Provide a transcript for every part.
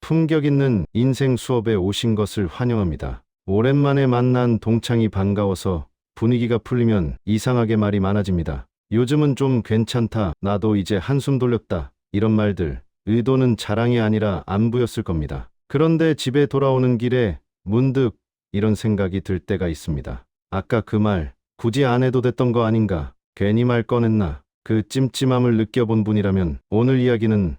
품격 있는 인생 수업에 오신 것을 환영합니다. 오랜만에 만난 동창이 반가워서 분위기가 풀리면 이상하게 말이 많아집니다. 요즘은 좀 괜찮다, 나도 이제 한숨 돌렸다, 이런 말들, 의도는 자랑이 아니라 안부였을 겁니다. 그런데 집에 돌아오는 길에 문득 이런 생각이 들 때가 있습니다. 아까 그 말 굳이 안 해도 됐던 거 아닌가? 괜히 말 꺼냈나? 그 찜찜함을 느껴본 분이라면 오늘 이야기는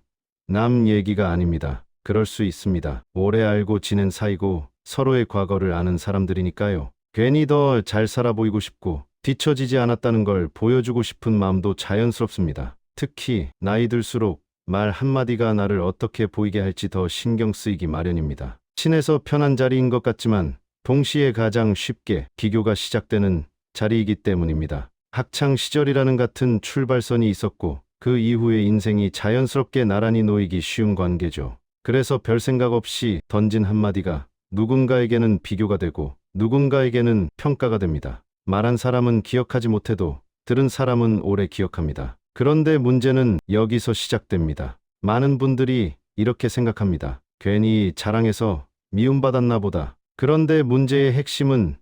남 얘기가 아닙니다. 그럴 수 있습니다. 오래 알고 지낸 사이고 서로의 과거를 아는 사람들이니까요. 괜히 더 잘 살아 보이고 싶고 뒤처지지 않았다는 걸 보여주고 싶은 마음도 자연스럽습니다. 특히 나이 들수록 말 한마디가 나를 어떻게 보이게 할지 더 신경 쓰이기 마련입니다. 친해서 편한 자리인 것 같지만 동시에 가장 쉽게 비교가 시작되는 자리이기 때문입니다. 학창 시절이라는 같은 출발선이 있었고 그 이후에 인생이 자연스럽게 나란히 놓이기 쉬운 관계죠. 그래서 별 생각 없이 던진 한마디가 누군가에게는 비교가 되고 누군가에게는 평가가 됩니다. 말한 사람은 기억하지 못해도 들은 사람은 오래 기억합니다. 그런데 문제는 여기서 시작됩니다. 많은 분들이 이렇게 생각합니다. 괜히 자랑해서 미움받았나 보다. 그런데 문제의 핵심은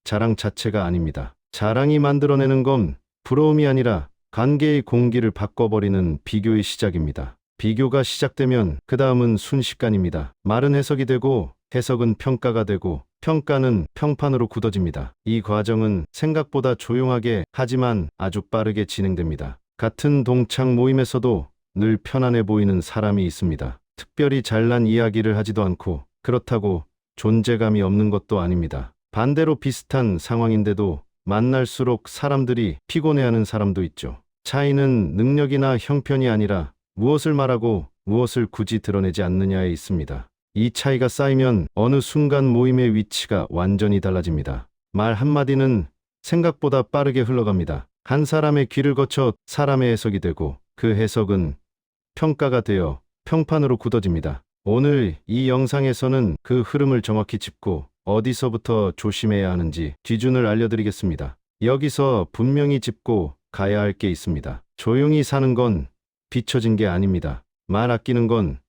자랑 자체가 아닙니다. 자랑이 만들어내는 건 부러움이 아니라 관계의 공기를 바꿔버리는 비교의 시작입니다. 비교가 시작되면 그 다음은 순식간입니다. 말은 해석이 되고 해석은 평가가 되고 평가는 평판으로 굳어집니다. 이 과정은 생각보다 조용하게 하지만 아주 빠르게 진행됩니다. 같은 동창 모임에서도 늘 편안해 보이는 사람이 있습니다. 특별히 잘난 이야기를 하지도 않고 그렇다고 존재감이 없는 것도 아닙니다. 반대로 비슷한 상황인데도 만날수록 사람들이 피곤해하는 사람도 있죠. 차이는 능력이나 형편이 아니라 무엇을 말하고 무엇을 굳이 드러내지 않느냐에 있습니다. 이 차이가 쌓이면 어느 순간 모임의 위치가 완전히 달라집니다. 말 한마디는 생각보다 빠르게 흘러갑니다. 한 사람의 귀를 거쳐 사람의 해석이 되고 그 해석은 평가가 되어 평판으로 굳어집니다. 오늘 이 영상에서는 그 흐름을 정확히 짚고 어디서부터 조심해야 하는지 기준을 알려드리겠습니다. 여기서 분명히 짚고 가야 할 게 있습니다. 조용히 사는 건 비춰진 게 아닙니다. 말 아끼는 건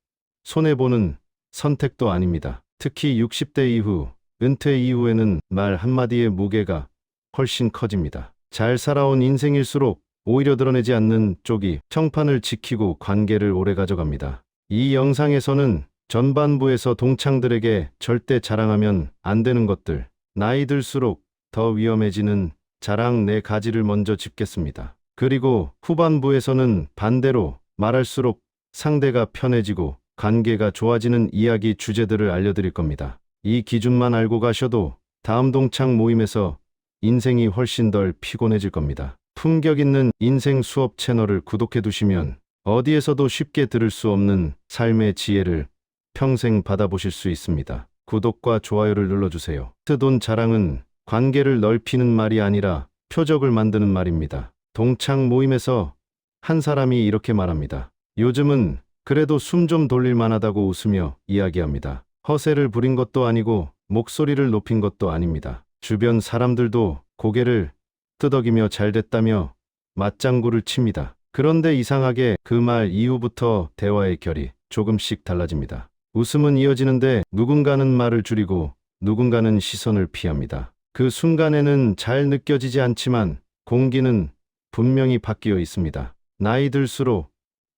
손해보는 선택도 아닙니다. 특히 60대 이후, 은퇴 이후에는 말 한마디의 무게가 훨씬 커집니다. 잘 살아온 인생일수록 오히려 드러내지 않는 쪽이 평판을 지키고 관계를 오래 가져갑니다. 이 영상에서는 전반부에서 동창들에게 절대 자랑하면 안 되는 것들, 나이 들수록 더 위험해지는 자랑 네 가지를 먼저 짚겠습니다. 그리고 후반부에서는 반대로 말할수록 상대가 편해지고 관계가 좋아지는 이야기 주제들을 알려드릴 겁니다. 이 기준만 알고 가셔도 다음 동창 모임에서 인생이 훨씬 덜 피곤해질 겁니다. 품격 있는 인생 수업 채널을 구독해 두시면 어디에서도 쉽게 들을 수 없는 삶의 지혜를 평생 받아보실 수 있습니다. 구독과 좋아요를 눌러주세요. 돈 자랑은 관계를 넓히는 말이 아니라 표적을 만드는 말입니다. 동창 모임에서 한 사람이 이렇게 말합니다. 요즘은 그래도 숨 좀 돌릴 만하다고 웃으며 이야기합니다. 허세를 부린 것도 아니고 목소리를 높인 것도 아닙니다. 주변 사람들도 고개를 끄덕이며 잘됐다며 맞장구를 칩니다. 그런데 이상하게 그 말 이후부터 대화의 결이 조금씩 달라집니다. 웃음은 이어지는데 누군가는 말을 줄이고 누군가는 시선을 피합니다. 그 순간에는 잘 느껴지지 않지만 공기는 분명히 바뀌어 있습니다. 나이 들수록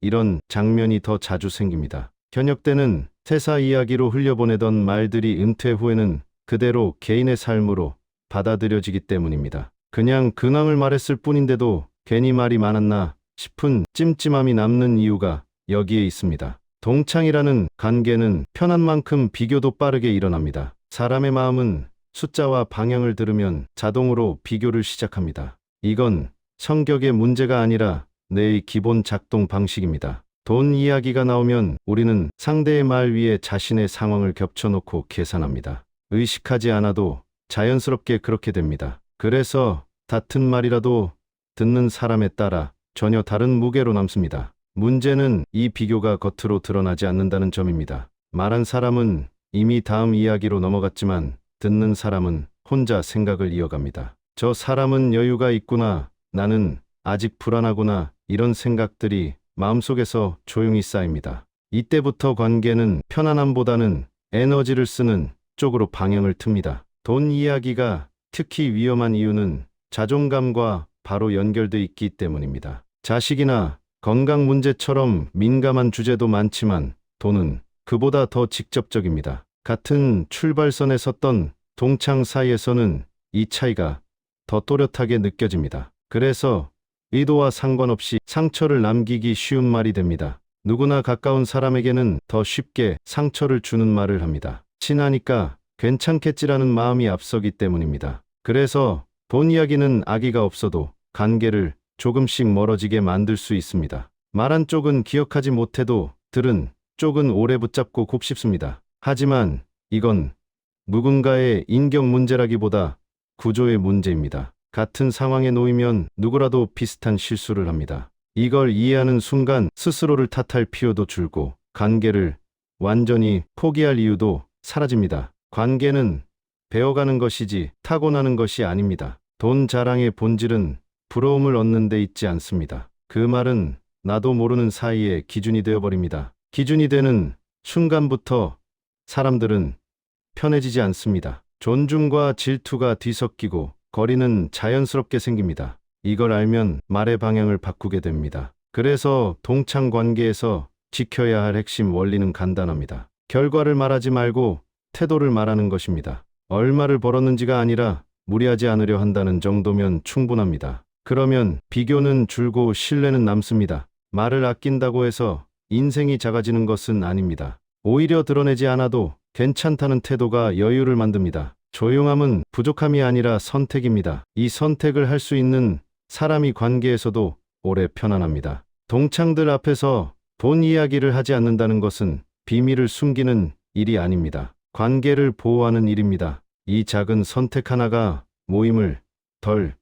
이런 장면이 더 자주 생깁니다. 현역 때는 퇴사 이야기로 흘려보내던 말들이 은퇴 후에는 그대로 개인의 삶으로 받아들여지기 때문입니다. 그냥 근황을 말했을 뿐인데도 괜히 말이 많았나 싶은 찜찜함이 남는 이유가 여기에 있습니다. 동창이라는 관계는 편한 만큼 비교도 빠르게 일어납니다. 사람의 마음은 숫자와 방향을 들으면 자동으로 비교를 시작합니다. 이건 성격의 문제가 아니라 뇌의 기본 작동 방식입니다. 돈 이야기가 나오면 우리는 상대의 말 위에 자신의 상황을 겹쳐놓고 계산합니다. 의식하지 않아도 자연스럽게 그렇게 됩니다. 그래서 같은 말이라도 듣는 사람에 따라 전혀 다른 무게로 남습니다. 문제는 이 비교가 겉으로 드러나지 않는다는 점입니다. 말한 사람은 이미 다음 이야기로 넘어갔지만 듣는 사람은 혼자 생각을 이어갑니다. 저 사람은 여유가 있구나, 나는 아직 불안하구나, 이런 생각들이 마음속에서 조용히 쌓입니다. 이때부터 관계는 편안함보다는 에너지를 쓰는 쪽으로 방향을 틉니다. 돈 이야기가 특히 위험한 이유는 자존감과 바로 연결돼 있기 때문입니다. 자식이나 건강 문제처럼 민감한 주제도 많지만 돈은 그보다 더 직접적입니다. 같은 출발선에 섰던 동창 사이에서는 이 차이가 더 또렷하게 느껴집니다. 그래서 의도와 상관없이 상처를 남기기 쉬운 말이 됩니다. 누구나 가까운 사람에게는 더 쉽게 상처를 주는 말을 합니다. 친하니까 괜찮겠지라는 마음이 앞서기 때문입니다. 그래서 돈 이야기는 악의가 없어도 관계를 조금씩 멀어지게 만들 수 있습니다. 말한 쪽은 기억하지 못해도 들은 쪽은 오래 붙잡고 곱씹습니다. 하지만 이건 누군가의 인격 문제라기보다 구조의 문제입니다. 같은 상황에 놓이면 누구라도 비슷한 실수를 합니다. 이걸 이해하는 순간 스스로를 탓할 필요도 줄고 관계를 완전히 포기할 이유도 사라집니다. 관계는 배워가는 것이지 타고나는 것이 아닙니다. 돈 자랑의 본질은 부러움을 얻는 데 있지 않습니다. 그 말은 나도 모르는 사이에 기준이 되어버립니다. 기준이 되는 순간부터 사람들은 편해지지 않습니다. 존중과 질투가 뒤섞이고 거리는 자연스럽게 생깁니다. 이걸 알면 말의 방향을 바꾸게 됩니다. 그래서 동창 관계에서 지켜야 할 핵심 원리는 간단합니다. 결과를 말하지 말고 태도를 말하는 것입니다. 얼마를 벌었는지가 아니라 무리하지 않으려 한다는 정도면 충분합니다. 그러면 비교는 줄고 신뢰는 남습니다. 말을 아낀다고 해서 인생이 작아지는 것은 아닙니다. 오히려 드러내지 않아도 괜찮다는 태도가 여유를 만듭니다. 조용함은 부족함이 아니라 선택입니다. 이 선택을 할 수 있는 사람이 관계에서도 오래 편안합니다. 동창들 앞에서 돈 이야기를 하지 않는다는 것은 비밀을 숨기는 일이 아닙니다. 관계를 보호하는 일입니다. 이 작은 선택 하나가 모임을 덜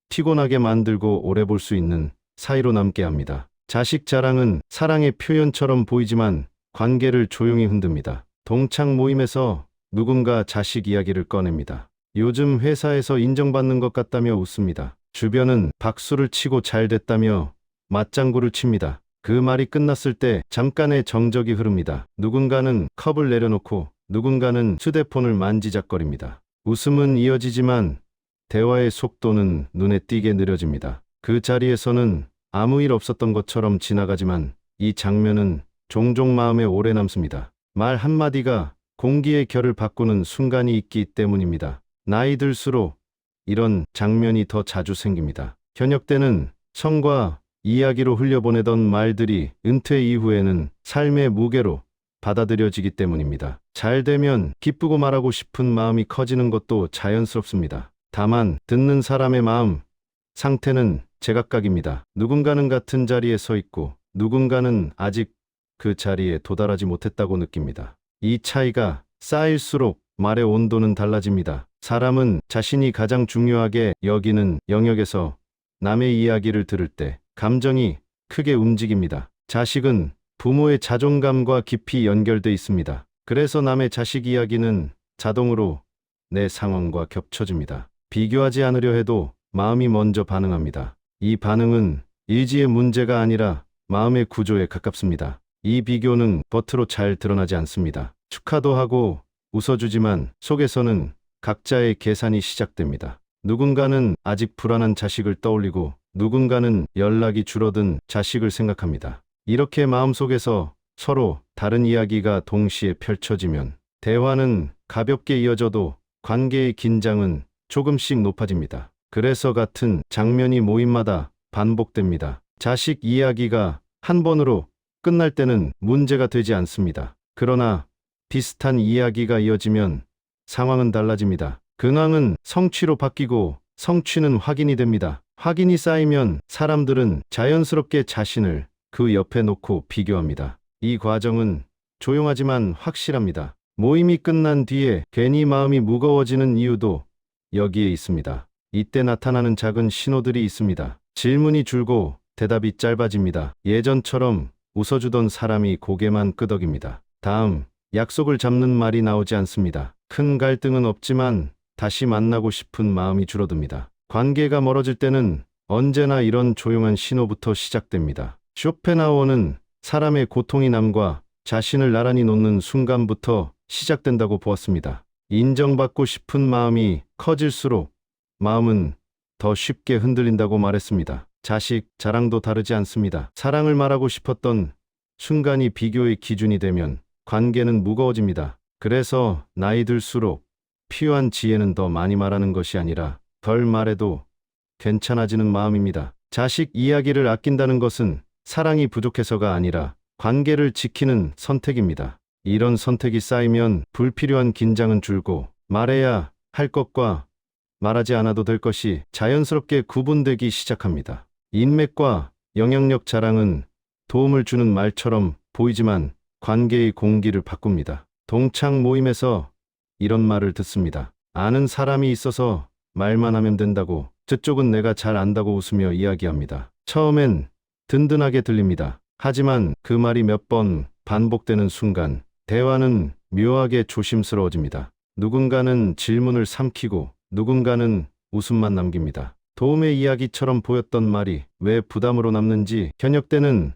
피곤하게 만들고 오래 볼 수 있는 사이로 남게 합니다. 자식 자랑은 사랑의 표현처럼 보이지만 관계를 조용히 흔듭니다. 동창 모임에서 누군가 자식 이야기를 꺼냅니다. 요즘 회사에서 인정받는 것 같다며 웃습니다. 주변은 박수를 치고 잘 됐다며 맞장구를 칩니다. 그 말이 끝났을 때 잠깐의 정적이 흐릅니다. 누군가는 컵을 내려놓고 누군가는 휴대폰을 만지작거립니다. 웃음은 이어지지만 대화의 속도는 눈에 띄게 느려집니다. 그 자리에서는 아무 일 없었던 것처럼 지나가지만 이 장면은 종종 마음에 오래 남습니다. 말 한마디가 공기의 결을 바꾸는 순간이 있기 때문입니다. 나이 들수록 이런 장면이 더 자주 생깁니다. 현역 때는 성과 이야기로 흘려보내던 말들이 은퇴 이후에는 삶의 무게로 받아들여지기 때문입니다. 잘 되면 기쁘고 말하고 싶은 마음이 커지는 것도 자연스럽습니다. 다만 듣는 사람의 마음 상태는 제각각입니다. 누군가는 같은 자리에 서 있고 누군가는 아직 그 자리에 도달하지 못했다고 느낍니다. 이 차이가 쌓일수록 말의 온도는 달라집니다. 사람은 자신이 가장 중요하게 여기는 영역에서 남의 이야기를 들을 때 감정이 크게 움직입니다. 자식은 부모의 자존감과 깊이 연결돼 있습니다. 그래서 남의 자식 이야기는 자동으로 내 상황과 겹쳐집니다. 비교하지 않으려 해도 마음이 먼저 반응합니다. 이 반응은 의지의 문제가 아니라 마음의 구조에 가깝습니다. 이 비교는 겉으로 잘 드러나지 않습니다. 축하도 하고 웃어주지만 속에서는 각자의 계산이 시작됩니다. 누군가는 아직 불안한 자식을 떠올리고 누군가는 연락이 줄어든 자식을 생각합니다. 이렇게 마음속에서 서로 다른 이야기가 동시에 펼쳐지면 대화는 가볍게 이어져도 관계의 긴장은 조금씩 높아집니다. 그래서 같은 장면이 모임마다 반복됩니다. 자식 이야기가 한 번으로 끝날 때는 문제가 되지 않습니다. 그러나 비슷한 이야기가 이어지면 상황은 달라집니다. 근황은 성취로 바뀌고 성취는 확인이 됩니다. 확인이 쌓이면 사람들은 자연스럽게 자신을 그 옆에 놓고 비교합니다. 이 과정은 조용하지만 확실합니다. 모임이 끝난 뒤에 괜히 마음이 무거워지는 이유도 여기에 있습니다. 이때 나타나는 작은 신호들이 있습니다. 질문이 줄고 대답이 짧아집니다. 예전처럼 웃어주던 사람이 고개만 끄덕입니다. 다음, 약속을 잡는 말이 나오지 않습니다. 큰 갈등은 없지만 다시 만나고 싶은 마음이 줄어듭니다. 관계가 멀어질 때는 언제나 이런 조용한 신호부터 시작됩니다. 쇼펜하우어는 사람의 고통이 남과 자신을 나란히 놓는 순간부터 시작된다고 보았습니다. 인정받고 싶은 마음이 커질수록 마음은 더 쉽게 흔들린다고 말했습니다. 자식, 자랑도 다르지 않습니다. 사랑을 말하고 싶었던 순간이 비교의 기준이 되면 관계는 무거워집니다. 그래서 나이 들수록 필요한 지혜는 더 많이 말하는 것이 아니라 덜 말해도 괜찮아지는 마음입니다. 자식 이야기를 아낀다는 것은 사랑이 부족해서가 아니라 관계를 지키는 선택입니다. 이런 선택이 쌓이면 불필요한 긴장은 줄고 말해야 할 것과 말하지 않아도 될 것이 자연스럽게 구분되기 시작합니다. 인맥과 영향력 자랑은 도움을 주는 말처럼 보이지만 관계의 공기를 바꿉니다. 동창 모임에서 이런 말을 듣습니다. 아는 사람이 있어서 말만 하면 된다고. 저쪽은 내가 잘 안다고 웃으며 이야기합니다. 처음엔 든든하게 들립니다. 하지만 그 말이 몇 번 반복되는 순간 대화는 묘하게 조심스러워집니다. 누군가는 질문을 삼키고 누군가는 웃음만 남깁니다. 도움의 이야기처럼 보였던 말이 왜 부담으로 남는지, 현역 때는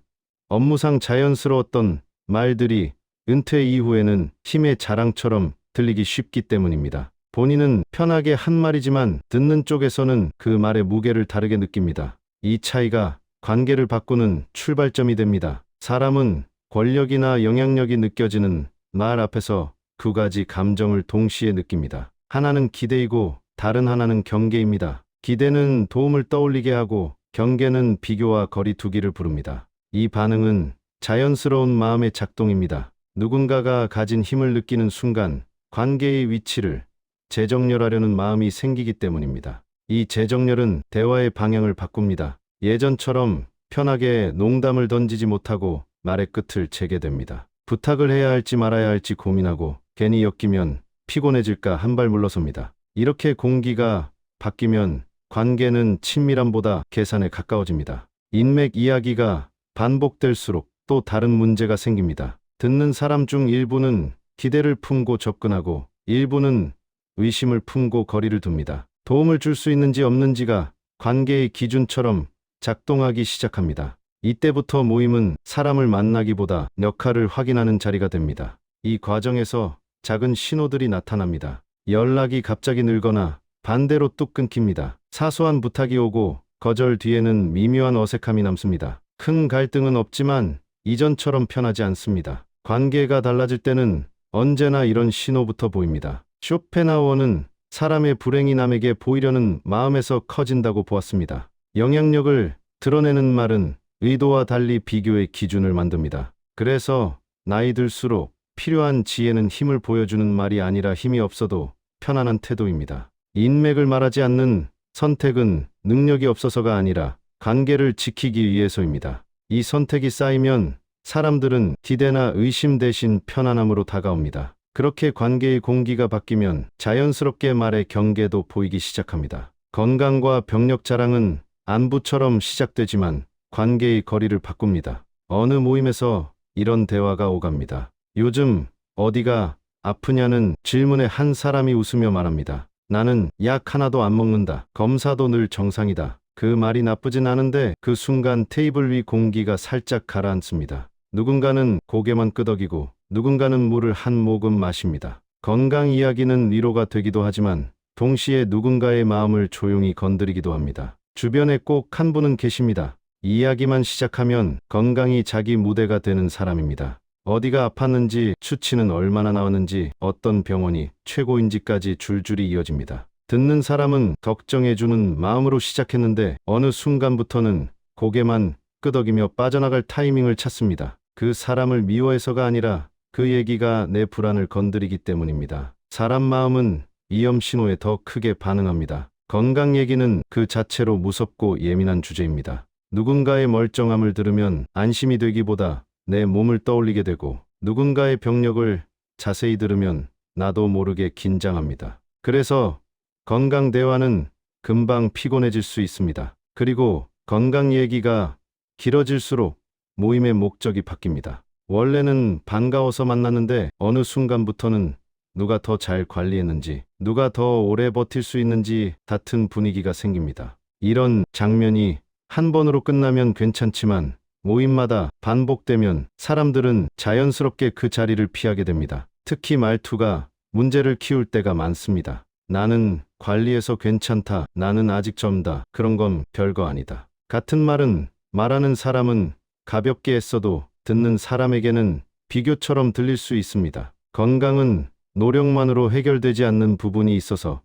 업무상 자연스러웠던 말들이 은퇴 이후에는 힘의 자랑처럼 들리기 쉽기 때문입니다. 본인은 편하게 한 말이지만 듣는 쪽에서는 그 말의 무게를 다르게 느낍니다. 이 차이가 관계를 바꾸는 출발점이 됩니다. 사람은 권력이나 영향력이 느껴지는 말 앞에서 두 가지 감정을 동시에 느낍니다. 하나는 기대이고 다른 하나는 경계입니다. 기대는 도움을 떠올리게 하고 경계는 비교와 거리 두기를 부릅니다. 이 반응은 자연스러운 마음의 작동입니다. 누군가가 가진 힘을 느끼는 순간 관계의 위치를 재정렬하려는 마음이 생기기 때문입니다. 이 재정렬은 대화의 방향을 바꿉니다. 예전처럼 편하게 농담을 던지지 못하고 말의 끝을 재게 됩니다. 부탁을 해야 할지 말아야 할지 고민하고 괜히 엮이면 피곤해질까 한 발 물러섭니다. 이렇게 공기가 바뀌면 관계는 친밀함보다 계산에 가까워집니다. 인맥 이야기가 반복될수록 또 다른 문제가 생깁니다. 듣는 사람 중 일부는 기대를 품고 접근하고 일부는 의심을 품고 거리를 둡니다. 도움을 줄 수 있는지 없는지가 관계의 기준처럼 작동하기 시작합니다. 이때부터 모임은 사람을 만나기보다 역할을 확인하는 자리가 됩니다. 이 과정에서 작은 신호들이 나타납니다. 연락이 갑자기 늘거나 반대로 뚝 끊깁니다. 사소한 부탁이 오고 거절 뒤에는 미묘한 어색함이 남습니다. 큰 갈등은 없지만 이전처럼 편하지 않습니다. 관계가 달라질 때는 언제나 이런 신호부터 보입니다. 쇼펜하우어는 사람의 불행이 남에게 보이려는 마음에서 커진다고 보았습니다. 영향력을 드러내는 말은 의도와 달리 비교의 기준을 만듭니다. 그래서 나이 들수록 필요한 지혜는 힘을 보여주는 말이 아니라 힘이 없어도 편안한 태도입니다. 인맥을 말하지 않는 선택은 능력이 없어서가 아니라 관계를 지키기 위해서입니다. 이 선택이 쌓이면 사람들은 기대나 의심 대신 편안함으로 다가옵니다. 그렇게 관계의 공기가 바뀌면 자연스럽게 말의 경계도 보이기 시작합니다. 건강과 병력 자랑은 안부처럼 시작되지만 관계의 거리를 바꿉니다. 어느 모임에서 이런 대화가 오갑니다. 요즘 어디가 아프냐는 질문에 한 사람이 웃으며 말합니다. 나는 약 하나도 안 먹는다. 검사도 늘 정상이다. 그 말이 나쁘진 않은데 그 순간 테이블 위 공기가 살짝 가라앉습니다. 누군가는 고개만 끄덕이고 누군가는 물을 한 모금 마십니다. 건강 이야기는 위로가 되기도 하지만 동시에 누군가의 마음을 조용히 건드리기도 합니다. 주변에 꼭 한 분은 계십니다. 이야기만 시작하면 건강이 자기 무대가 되는 사람입니다. 어디가 아팠는지, 수치는 얼마나 나왔는지, 어떤 병원이 최고인지까지 줄줄이 이어집니다. 듣는 사람은 걱정해주는 마음으로 시작했는데 어느 순간부터는 고개만 끄덕이며 빠져나갈 타이밍을 찾습니다. 그 사람을 미워해서가 아니라 그 얘기가 내 불안을 건드리기 때문입니다. 사람 마음은 위험 신호에 더 크게 반응합니다. 건강 얘기는 그 자체로 무섭고 예민한 주제입니다. 누군가의 멀쩡함을 들으면 안심이 되기보다 내 몸을 떠올리게 되고 누군가의 병력을 자세히 들으면 나도 모르게 긴장합니다. 그래서 건강 대화는 금방 피곤해질 수 있습니다. 그리고 건강 얘기가 길어질수록 모임의 목적이 바뀝니다. 원래는 반가워서 만났는데 어느 순간부터는 누가 더 잘 관리했는지, 누가 더 오래 버틸 수 있는지 다툰 분위기가 생깁니다. 이런 장면이 한 번으로 끝나면 괜찮지만 모임마다 반복되면 사람들은 자연스럽게 그 자리를 피하게 됩니다. 특히 말투가 문제를 키울 때가 많습니다. 나는 관리해서 괜찮다. 나는 아직 젊다. 그런 건 별거 아니다. 같은 말은 말하는 사람은 가볍게 했어도 듣는 사람에게는 비교처럼 들릴 수 있습니다. 건강은 노력만으로 해결되지 않는 부분이 있어서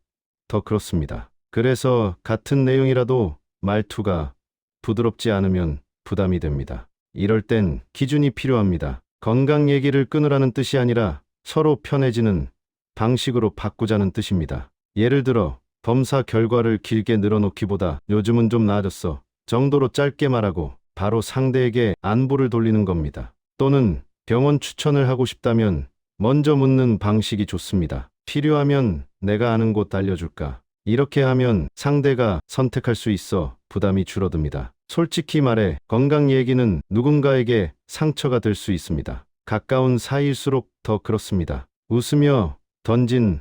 더 그렇습니다. 그래서 같은 내용이라도 말투가 부드럽지 않으면 부담이 됩니다. 이럴 땐 기준이 필요합니다. 건강 얘기를 끊으라는 뜻이 아니라 서로 편해지는 방식으로 바꾸자는 뜻입니다. 예를 들어 검사 결과를 길게 늘어놓기보다 요즘은 좀 나아졌어 정도로 짧게 말하고 바로 상대에게 안부를 돌리는 겁니다. 또는 병원 추천을 하고 싶다면 먼저 묻는 방식이 좋습니다. 필요하면 내가 아는 곳 알려줄까? 이렇게 하면 상대가 선택할 수 있어 부담이 줄어듭니다. 솔직히 말해 건강 얘기는 누군가에게 상처가 될 수 있습니다. 가까운 사이일수록 더 그렇습니다. 웃으며 던진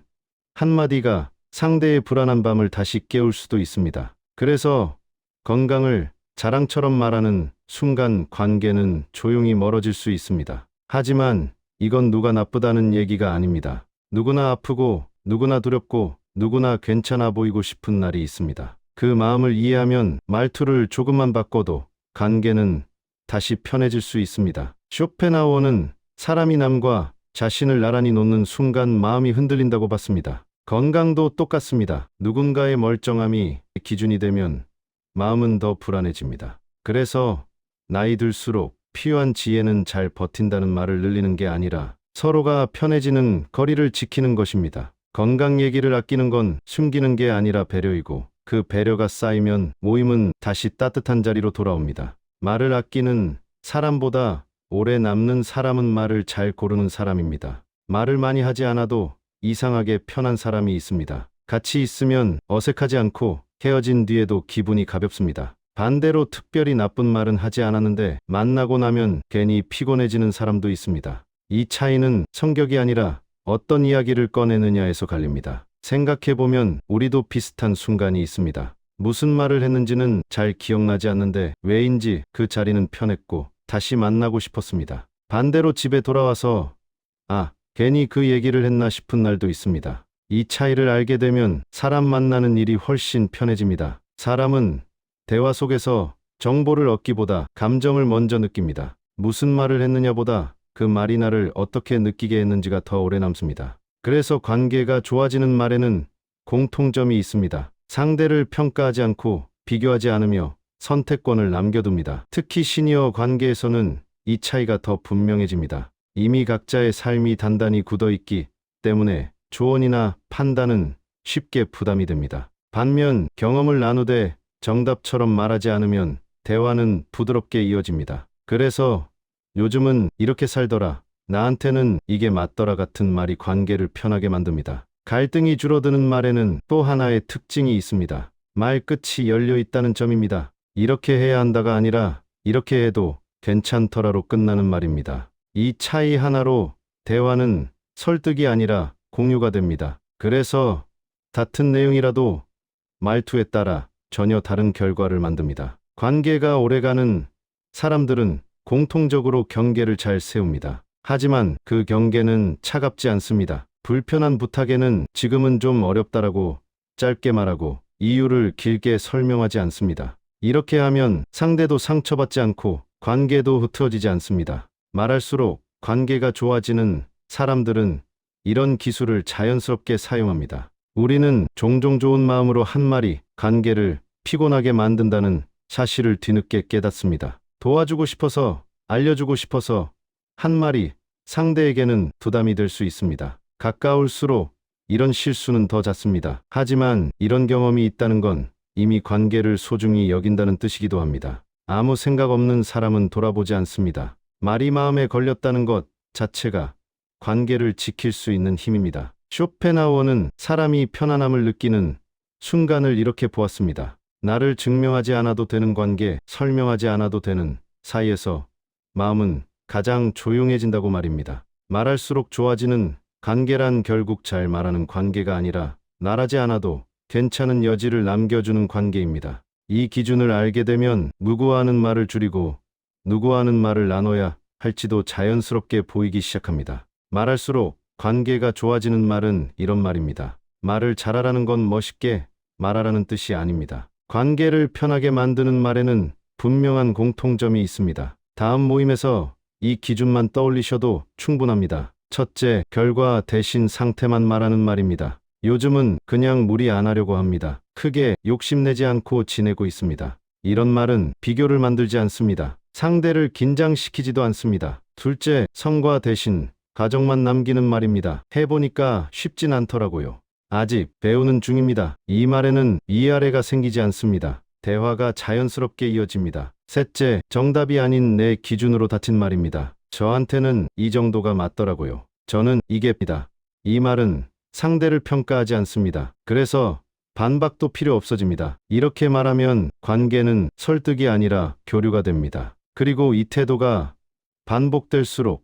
한마디가 상대의 불안한 밤을 다시 깨울 수도 있습니다. 그래서 건강을 자랑처럼 말하는 순간 관계는 조용히 멀어질 수 있습니다. 하지만 이건 누가 나쁘다는 얘기가 아닙니다. 누구나 아프고 누구나 두렵고 누구나 괜찮아 보이고 싶은 날이 있습니다. 그 마음을 이해하면 말투를 조금만 바꿔도 관계는 다시 편해질 수 있습니다. 쇼펜하우어는 사람이 남과 자신을 나란히 놓는 순간 마음이 흔들린다고 봤습니다. 건강도 똑같습니다. 누군가의 멀쩡함이 기준이 되면 마음은 더 불안해집니다. 그래서 나이 들수록 필요한 지혜는 잘 버틴다는 말을 늘리는 게 아니라 서로가 편해지는 거리를 지키는 것입니다. 건강 얘기를 아끼는 건 숨기는 게 아니라 배려이고 그 배려가 쌓이면 모임은 다시 따뜻한 자리로 돌아옵니다. 말을 아끼는 사람보다 오래 남는 사람은 말을 잘 고르는 사람입니다. 말을 많이 하지 않아도 이상하게 편한 사람이 있습니다. 같이 있으면 어색하지 않고 헤어진 뒤에도 기분이 가볍습니다. 반대로 특별히 나쁜 말은 하지 않았는데 만나고 나면 괜히 피곤해지는 사람도 있습니다. 이 차이는 성격이 아니라 어떤 이야기를 꺼내느냐에서 갈립니다. 생각해보면 우리도 비슷한 순간이 있습니다. 무슨 말을 했는지는 잘 기억나지 않는데 왜인지 그 자리는 편했고 다시 만나고 싶었습니다. 반대로 집에 돌아와서 괜히 그 얘기를 했나 싶은 날도 있습니다. 이 차이를 알게 되면 사람 만나는 일이 훨씬 편해집니다. 사람은 대화 속에서 정보를 얻기보다 감정을 먼저 느낍니다. 무슨 말을 했느냐보다 그 말이 나를 어떻게 느끼게 했는지가 더 오래 남습니다. 그래서 관계가 좋아지는 말에는 공통점이 있습니다. 상대를 평가하지 않고 비교하지 않으며 선택권을 남겨둡니다. 특히 시니어 관계에서는 이 차이가 더 분명해집니다. 이미 각자의 삶이 단단히 굳어있기 때문에 조언이나 판단은 쉽게 부담이 됩니다. 반면 경험을 나누되 정답처럼 말하지 않으면 대화는 부드럽게 이어집니다. 그래서 요즘은 이렇게 살더라, 나한테는 이게 맞더라 같은 말이 관계를 편하게 만듭니다. 갈등이 줄어드는 말에는 또 하나의 특징이 있습니다. 말 끝이 열려 있다는 점입니다. 이렇게 해야 한다가 아니라 이렇게 해도 괜찮더라로 끝나는 말입니다. 이 차이 하나로 대화는 설득이 아니라 공유가 됩니다. 그래서 같은 내용이라도 말투에 따라 전혀 다른 결과를 만듭니다. 관계가 오래가는 사람들은 공통적으로 경계를 잘 세웁니다. 하지만 그 경계는 차갑지 않습니다. 불편한 부탁에는 지금은 좀 어렵다라고 짧게 말하고 이유를 길게 설명하지 않습니다. 이렇게 하면 상대도 상처받지 않고 관계도 흐트러지지 않습니다. 말할수록 관계가 좋아지는 사람들은 이런 기술을 자연스럽게 사용합니다. 우리는 종종 좋은 마음으로 한 말이 관계를 피곤하게 만든다는 사실을 뒤늦게 깨닫습니다. 도와주고 싶어서, 알려주고 싶어서 한 말이 상대에게는 부담이 될 수 있습니다. 가까울수록 이런 실수는 더 잦습니다. 하지만 이런 경험이 있다는 건 이미 관계를 소중히 여긴다는 뜻이기도 합니다. 아무 생각 없는 사람은 돌아보지 않습니다. 말이 마음에 걸렸다는 것 자체가 관계를 지킬 수 있는 힘입니다. 쇼펜하우어는 사람이 편안함을 느끼는 순간을 이렇게 보았습니다. 나를 증명하지 않아도 되는 관계, 설명하지 않아도 되는 사이에서 마음은 가장 조용해진다고 말입니다. 말할수록 좋아지는 관계란 결국 잘 말하는 관계가 아니라 말하지 않아도 괜찮은 여지를 남겨주는 관계입니다. 이 기준을 알게 되면 무고하는 말을 줄이고 누구와 하는 말을 나눠야 할지도 자연스럽게 보이기 시작합니다. 말할수록 관계가 좋아지는 말은 이런 말입니다. 말을 잘하라는 건 멋있게 말하라는 뜻이 아닙니다. 관계를 편하게 만드는 말에는 분명한 공통점이 있습니다. 다음 모임에서 이 기준만 떠올리셔도 충분합니다. 첫째, 결과 대신 상태만 말하는 말입니다. 요즘은 그냥 무리 안 하려고 합니다. 크게 욕심내지 않고 지내고 있습니다. 이런 말은 비교를 만들지 않습니다. 상대를 긴장시키지도 않습니다. 둘째, 성과 대신 가정만 남기는 말입니다. 해보니까 쉽진 않더라고요. 아직 배우는 중입니다. 이 말에는 위아래가 생기지 않습니다. 대화가 자연스럽게 이어집니다. 셋째, 정답이 아닌 내 기준으로 닫힌 말입니다. 저한테는 이 정도가 맞더라고요. 저는 이게입니다. 이 말은 상대를 평가하지 않습니다. 그래서 반박도 필요 없어집니다. 이렇게 말하면 관계는 설득이 아니라 교류가 됩니다. 그리고 이 태도가 반복될수록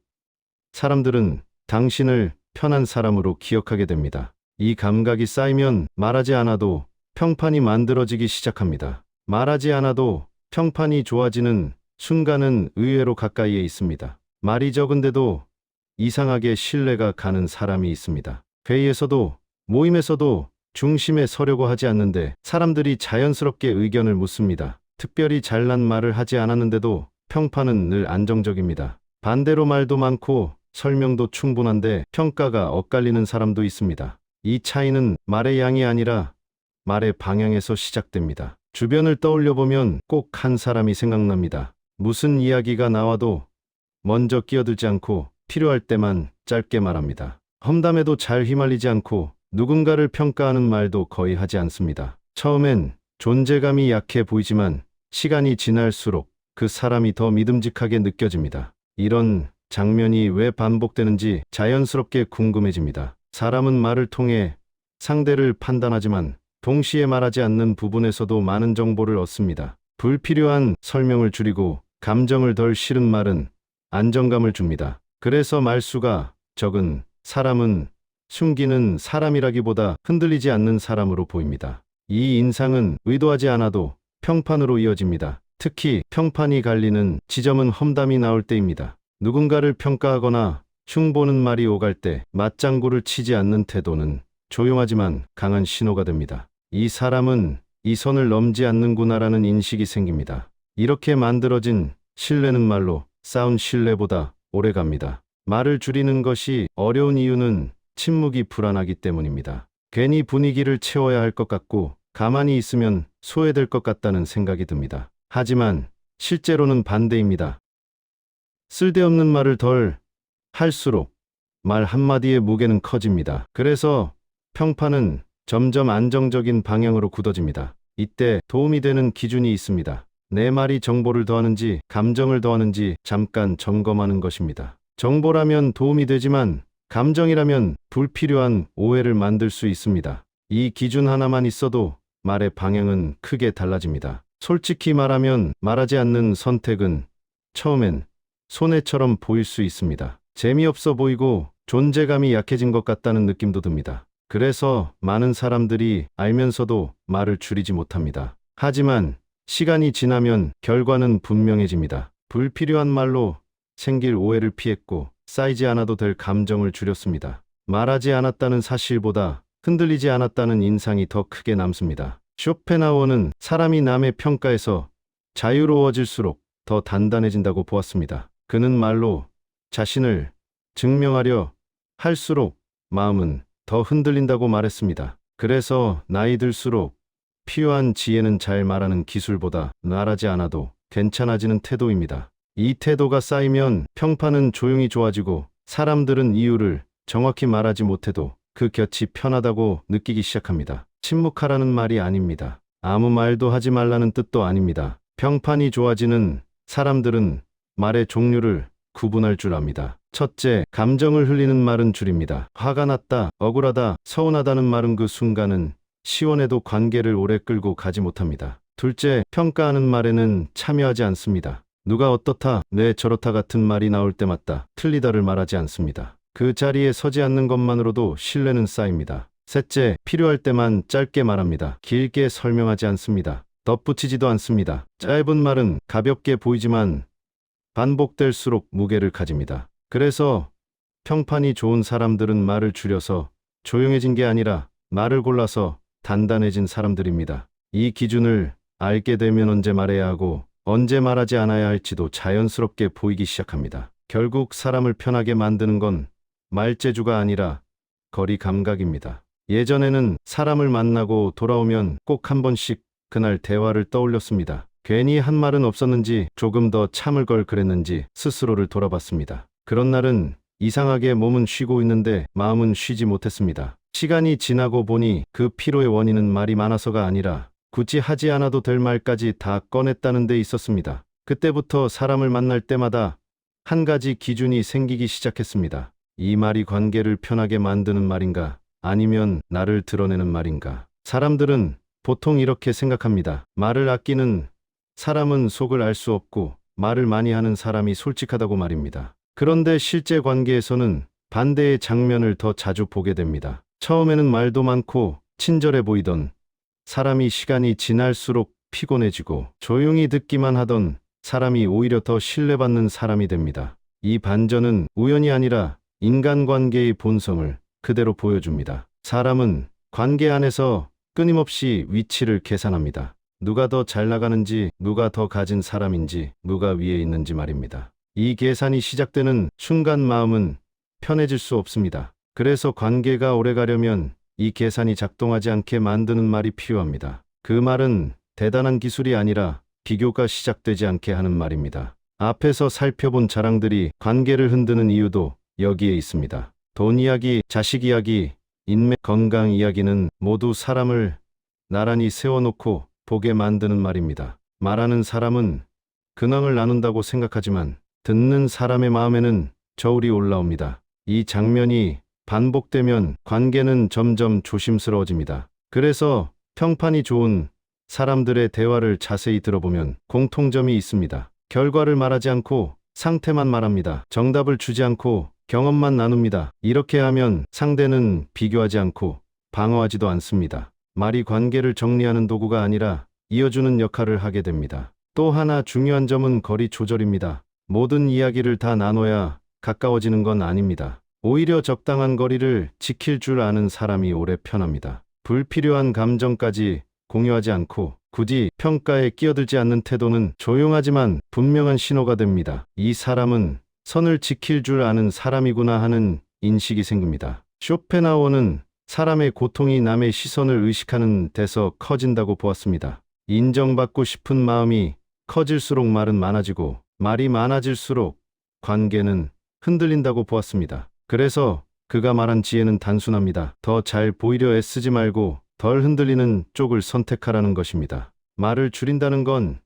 사람들은 당신을 편한 사람으로 기억하게 됩니다. 이 감각이 쌓이면 말하지 않아도 평판이 만들어지기 시작합니다. 말하지 않아도 평판이 좋아지는 순간은 의외로 가까이에 있습니다. 말이 적은데도 이상하게 신뢰가 가는 사람이 있습니다. 회의에서도 모임에서도 중심에 서려고 하지 않는데 사람들이 자연스럽게 의견을 묻습니다. 특별히 잘난 말을 하지 않았는데도 평판은 늘 안정적입니다. 반대로 말도 많고 설명도 충분한데 평가가 엇갈리는 사람도 있습니다. 이 차이는 말의 양이 아니라 말의 방향에서 시작됩니다. 주변을 떠올려 보면 꼭 한 사람이 생각납니다. 무슨 이야기가 나와도 먼저 끼어들지 않고 필요할 때만 짧게 말합니다. 험담에도 잘 휘말리지 않고 누군가를 평가하는 말도 거의 하지 않습니다. 처음엔 존재감이 약해 보이지만 시간이 지날수록 그 사람이 더 믿음직하게 느껴집니다. 이런 장면이 왜 반복되는지 자연스럽게 궁금해집니다. 사람은 말을 통해 상대를 판단하지만 동시에 말하지 않는 부분에서도 많은 정보를 얻습니다. 불필요한 설명을 줄이고 감정을 덜 실은 말은 안정감을 줍니다. 그래서 말수가 적은 사람은 숨기는 사람이라기보다 흔들리지 않는 사람으로 보입니다. 이 인상은 의도하지 않아도 평판으로 이어집니다. 특히 평판이 갈리는 지점은 험담이 나올 때입니다. 누군가를 평가하거나 흉보는 말이 오갈 때 맞장구를 치지 않는 태도는 조용하지만 강한 신호가 됩니다. 이 사람은 이 선을 넘지 않는구나라는 인식이 생깁니다. 이렇게 만들어진 신뢰는 말로 쌓은 신뢰보다 오래갑니다. 말을 줄이는 것이 어려운 이유는 침묵이 불안하기 때문입니다. 괜히 분위기를 채워야 할 것 같고 가만히 있으면 소외될 것 같다는 생각이 듭니다. 하지만 실제로는 반대입니다. 쓸데없는 말을 덜 할수록 말 한마디의 무게는 커집니다. 그래서 평판은 점점 안정적인 방향으로 굳어집니다. 이때 도움이 되는 기준이 있습니다. 내 말이 정보를 더하는지 감정을 더하는지 잠깐 점검하는 것입니다. 정보라면 도움이 되지만 감정이라면 불필요한 오해를 만들 수 있습니다. 이 기준 하나만 있어도 말의 방향은 크게 달라집니다. 솔직히 말하면 말하지 않는 선택은 처음엔 손해처럼 보일 수 있습니다. 재미없어 보이고 존재감이 약해진 것 같다는 느낌도 듭니다. 그래서 많은 사람들이 알면서도 말을 줄이지 못합니다. 하지만 시간이 지나면 결과는 분명해집니다. 불필요한 말로 생길 오해를 피했고 쌓이지 않아도 될 감정을 줄였습니다. 말하지 않았다는 사실보다 흔들리지 않았다는 인상이 더 크게 남습니다. 쇼펜하우어는 사람이 남의 평가에서 자유로워질수록 더 단단해진다고 보았습니다. 그는 말로 자신을 증명하려 할수록 마음은 더 흔들린다고 말했습니다. 그래서 나이 들수록 필요한 지혜는 잘 말하는 기술보다 말하지 않아도 괜찮아지는 태도입니다. 이 태도가 쌓이면 평판은 조용히 좋아지고 사람들은 이유를 정확히 말하지 못해도 그 곁이 편하다고 느끼기 시작합니다. 침묵하라는 말이 아닙니다. 아무 말도 하지 말라는 뜻도 아닙니다. 평판이 좋아지는 사람들은 말의 종류를 구분할 줄 압니다. 첫째, 감정을 흘리는 말은 줄입니다. 화가 났다, 억울하다, 서운하다는 말은 그 순간은 시원해도 관계를 오래 끌고 가지 못합니다. 둘째, 평가하는 말에는 참여하지 않습니다. 누가 어떻다, 왜 저렇다 같은 말이 나올 때마다 틀리다를 말하지 않습니다. 그 자리에 서지 않는 것만으로도 신뢰는 쌓입니다. 셋째, 필요할 때만 짧게 말합니다. 길게 설명하지 않습니다. 덧붙이지도 않습니다. 짧은 말은 가볍게 보이지만 반복될수록 무게를 가집니다. 그래서 평판이 좋은 사람들은 말을 줄여서 조용해진 게 아니라 말을 골라서 단단해진 사람들입니다. 이 기준을 알게 되면 언제 말해야 하고 언제 말하지 않아야 할지도 자연스럽게 보이기 시작합니다. 결국 사람을 편하게 만드는 건 말재주가 아니라 거리 감각입니다. 예전에는 사람을 만나고 돌아오면 꼭 한 번씩 그날 대화를 떠올렸습니다. 괜히 한 말은 없었는지, 조금 더 참을 걸 그랬는지 스스로를 돌아봤습니다. 그런 날은 이상하게 몸은 쉬고 있는데 마음은 쉬지 못했습니다. 시간이 지나고 보니 그 피로의 원인은 말이 많아서가 아니라 굳이 하지 않아도 될 말까지 다 꺼냈다는 데 있었습니다. 그때부터 사람을 만날 때마다 한 가지 기준이 생기기 시작했습니다. 이 말이 관계를 편하게 만드는 말인가? 아니면 나를 드러내는 말인가? 사람들은 보통 이렇게 생각합니다. 말을 아끼는 사람은 속을 알 수 없고 말을 많이 하는 사람이 솔직하다고 말입니다. 그런데 실제 관계에서는 반대의 장면을 더 자주 보게 됩니다. 처음에는 말도 많고 친절해 보이던 사람이 시간이 지날수록 피곤해지고 조용히 듣기만 하던 사람이 오히려 더 신뢰받는 사람이 됩니다. 이 반전은 우연이 아니라 인간관계의 본성을 그대로 보여줍니다. 사람은 관계 안에서 끊임없이 위치를 계산합니다. 누가 더 잘 나가는지, 누가 더 가진 사람인지, 누가 위에 있는지 말입니다. 이 계산이 시작되는 순간 마음은 편해질 수 없습니다. 그래서 관계가 오래가려면 이 계산이 작동하지 않게 만드는 말이 필요합니다. 그 말은 대단한 기술이 아니라 비교가 시작되지 않게 하는 말입니다. 앞에서 살펴본 자랑들이 관계를 흔드는 이유도 여기에 있습니다. 돈 이야기, 자식 이야기, 인맥, 건강 이야기는 모두 사람을 나란히 세워놓고 보게 만드는 말입니다. 말하는 사람은 근황을 나눈다고 생각하지만 듣는 사람의 마음에는 저울이 올라옵니다. 이 장면이 반복되면 관계는 점점 조심스러워집니다. 그래서 평판이 좋은 사람들의 대화를 자세히 들어보면 공통점이 있습니다. 결과를 말하지 않고 상태만 말합니다. 정답을 주지 않고 경험만 나눕니다. 이렇게 하면 상대는 비교하지 않고 방어하지도 않습니다. 말이 관계를 정리하는 도구가 아니라 이어주는 역할을 하게 됩니다. 또 하나 중요한 점은 거리 조절입니다. 모든 이야기를 다 나눠야 가까워지는 건 아닙니다. 오히려 적당한 거리를 지킬 줄 아는 사람이 오래 편합니다. 불필요한 감정까지 공유하지 않고 굳이 평가에 끼어들지 않는 태도는 조용하지만 분명한 신호가 됩니다. 이 사람은 선을 지킬 줄 아는 사람이구나 하는 인식이 생깁니다. 쇼펜하우어는 사람의 고통이 남의 시선을 의식하는 데서 커진다고 보았습니다. 인정받고 싶은 마음이 커질수록 말은 많아지고 말이 많아질수록 관계는 흔들린다고 보았습니다. 그래서 그가 말한 지혜는 단순합니다. 더 잘 보이려 애쓰지 말고 덜 흔들리는 쪽을 선택하라는 것입니다. 말을 줄인다는 건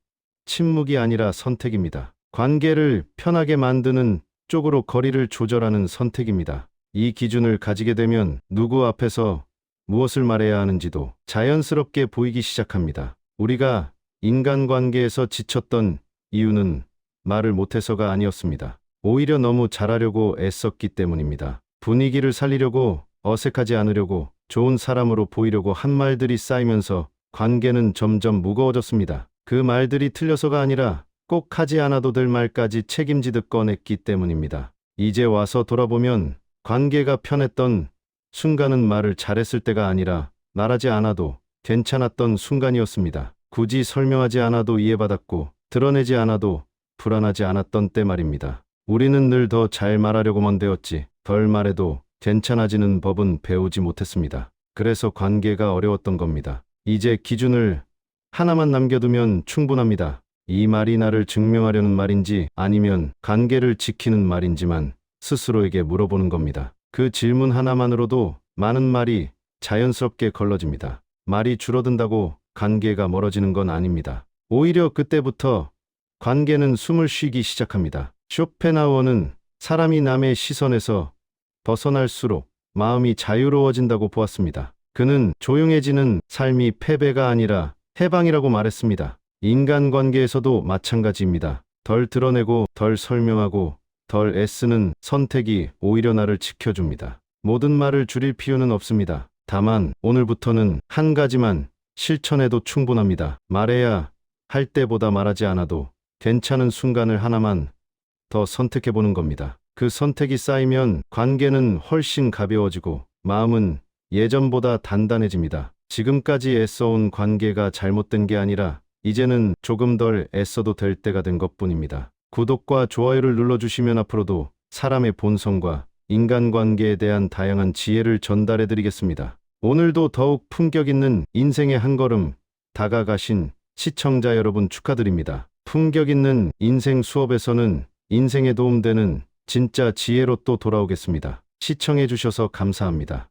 침묵이 아니라 선택입니다. 관계를 편하게 만드는 쪽으로 거리를 조절하는 선택입니다. 이 기준을 가지게 되면 누구 앞에서 무엇을 말해야 하는지도 자연스럽게 보이기 시작합니다. 우리가 인간관계에서 지쳤던 이유는 말을 못해서가 아니었습니다. 오히려 너무 잘하려고 애썼기 때문입니다. 분위기를 살리려고, 어색하지 않으려고, 좋은 사람으로 보이려고 한 말들이 쌓이면서 관계는 점점 무거워졌습니다. 그 말들이 틀려서가 아니라 꼭 하지 않아도 될 말까지 책임지듯 꺼냈기 때문입니다. 이제 와서 돌아보면 관계가 편했던 순간은 말을 잘했을 때가 아니라 말하지 않아도 괜찮았던 순간이었습니다. 굳이 설명하지 않아도 이해받았고 드러내지 않아도 불안하지 않았던 때 말입니다. 우리는 늘 더 잘 말하려고만 되었지 덜 말해도 괜찮아지는 법은 배우지 못했습니다. 그래서 관계가 어려웠던 겁니다. 이제 기준을 하나만 남겨두면 충분합니다. 이 말이 나를 증명하려는 말인지 아니면 관계를 지키는 말인지만 스스로에게 물어보는 겁니다. 그 질문 하나만으로도 많은 말이 자연스럽게 걸러집니다. 말이 줄어든다고 관계가 멀어지는 건 아닙니다. 오히려 그때부터 관계는 숨을 쉬기 시작합니다. 쇼펜하우어는 사람이 남의 시선에서 벗어날수록 마음이 자유로워진다고 보았습니다. 그는 조용해지는 삶이 패배가 아니라 해방이라고 말했습니다. 인간관계에서도 마찬가지입니다. 덜 드러내고 덜 설명하고 덜 애쓰는 선택이 오히려 나를 지켜줍니다. 모든 말을 줄일 필요는 없습니다. 다만 오늘부터는 한 가지만 실천해도 충분합니다. 말해야 할 때보다 말하지 않아도 괜찮은 순간을 하나만 더 선택해보는 겁니다. 그 선택이 쌓이면 관계는 훨씬 가벼워지고 마음은 예전보다 단단해집니다. 지금까지 애써온 관계가 잘못된 게 아니라 이제는 조금 덜 애써도 될 때가 된 것뿐입니다. 구독과 좋아요를 눌러주시면 앞으로도 사람의 본성과 인간관계에 대한 다양한 지혜를 전달해드리겠습니다. 오늘도 더욱 품격 있는 인생의 한 걸음 다가가신 시청자 여러분 축하드립니다. 품격 있는 인생 수업에서는 인생에 도움되는 진짜 지혜로 또 돌아오겠습니다. 시청해주셔서 감사합니다.